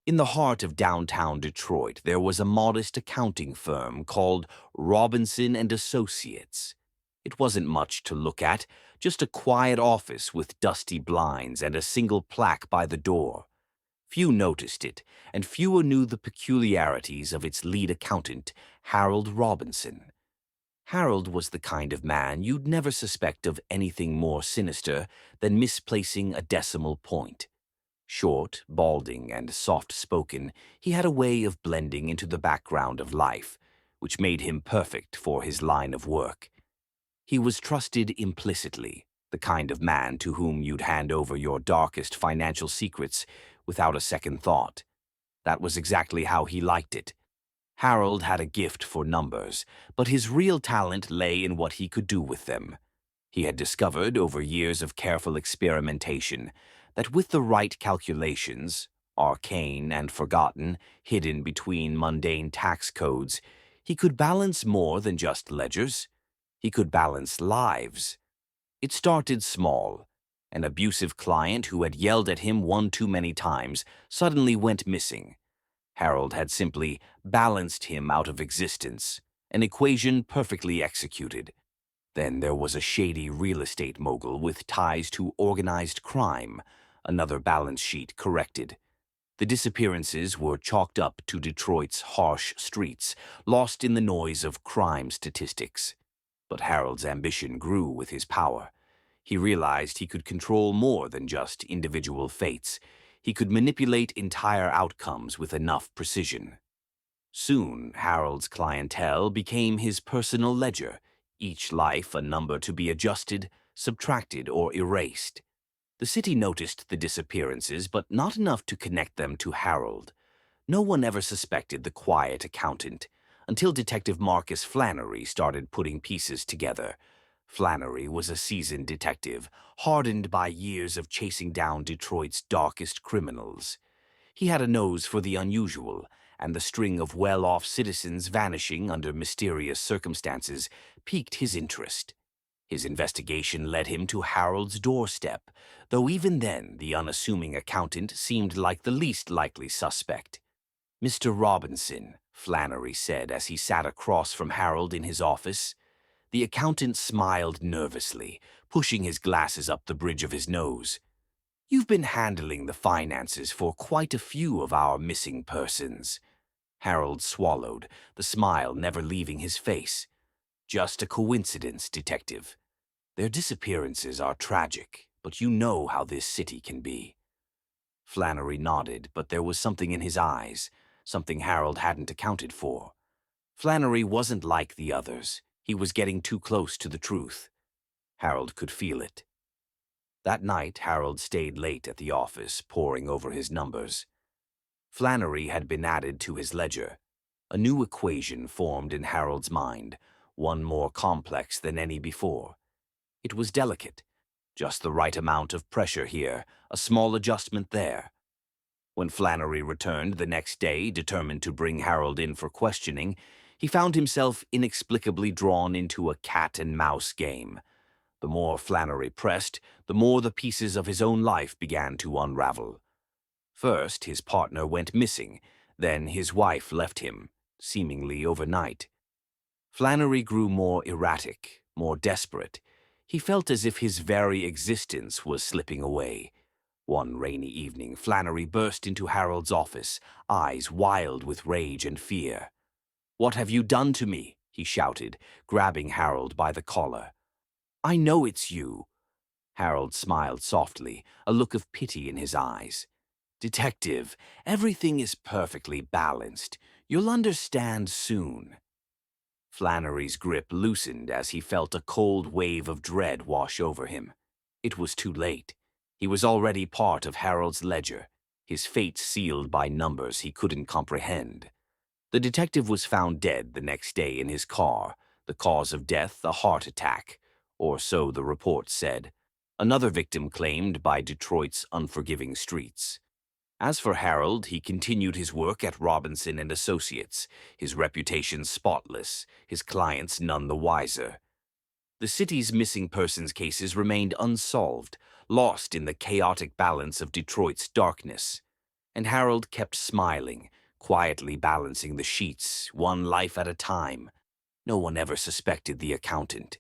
In the heart of downtown Detroit, there was a modest accounting firm called Robinson and Associates. It wasn't much to look at, just a quiet office with dusty blinds and a single plaque by the door. Few noticed it, and fewer knew the peculiarities of its lead accountant, Harold Robinson. Harold was the kind of man you'd never suspect of anything more sinister than misplacing a decimal point. Short, balding, and soft-spoken, he had a way of blending into the background of life, which made him perfect for his line of work. He was trusted implicitly, the kind of man to whom you'd hand over your darkest financial secrets without a second thought. That was exactly how he liked it. Harold had a gift for numbers, but his real talent lay in what he could do with them. He had discovered, over years of careful experimentation, that with the right calculations, arcane and forgotten, hidden between mundane tax codes, he could balance more than just ledgers. He could balance lives. It started small. An abusive client who had yelled at him one too many times suddenly went missing. Harold had simply balanced him out of existence, an equation perfectly executed. Then there was a shady real estate mogul with ties to organized crime, another balance sheet corrected. The disappearances were chalked up to Detroit's harsh streets, lost in the noise of crime statistics. But Harold's ambition grew with his power. He realized he could control more than just individual fates. He could manipulate entire outcomes with enough precision. Soon, Harold's clientele became his personal ledger, each life a number to be adjusted, subtracted, or erased. The city noticed the disappearances, but not enough to connect them to Harold. No one ever suspected the quiet accountant, until Detective Marcus Flannery started putting pieces together. Flannery was a seasoned detective, hardened by years of chasing down Detroit's darkest criminals. He had a nose for the unusual, and the string of well-off citizens vanishing under mysterious circumstances piqued his interest. His investigation led him to Harold's doorstep, though even then the unassuming accountant seemed like the least likely suspect. "Mr. Robinson," Flannery said as he sat across from Harold in his office. The accountant smiled nervously, pushing his glasses up the bridge of his nose. "You've been handling the finances for quite a few of our missing persons." Harold swallowed, the smile never leaving his face. "Just a coincidence, Detective. Their disappearances are tragic, but you know how this city can be." Flannery nodded, but there was something in his eyes, something Harold hadn't accounted for. Flannery wasn't like the others. He was getting too close to the truth. Harold could feel it. That night, Harold stayed late at the office, poring over his numbers. Flannery had been added to his ledger. A new equation formed in Harold's mind, one more complex than any before. It was delicate. Just the right amount of pressure here, a small adjustment there. When Flannery returned the next day, determined to bring Harold in for questioning, he found himself inexplicably drawn into a cat-and-mouse game. The more Flannery pressed, the more the pieces of his own life began to unravel. First, his partner went missing, then his wife left him, seemingly overnight. Flannery grew more erratic, more desperate. He felt as if his very existence was slipping away. One rainy evening, Flannery burst into Harold's office, eyes wild with rage and fear. "What have you done to me?" he shouted, grabbing Harold by the collar. "I know it's you." Harold smiled softly, a look of pity in his eyes. "Detective, everything is perfectly balanced. You'll understand soon." Flannery's grip loosened as he felt a cold wave of dread wash over him. It was too late. He was already part of Harold's ledger, his fate sealed by numbers he couldn't comprehend. The detective was found dead the next day in his car, the cause of death a heart attack, or so the report said. Another victim claimed by Detroit's unforgiving streets. As for Harold, he continued his work at Robinson and Associates, his reputation spotless, his clients none the wiser. The city's missing persons cases remained unsolved, lost in the chaotic balance of Detroit's darkness. And Harold kept smiling, quietly balancing the sheets, one life at a time. No one ever suspected the accountant.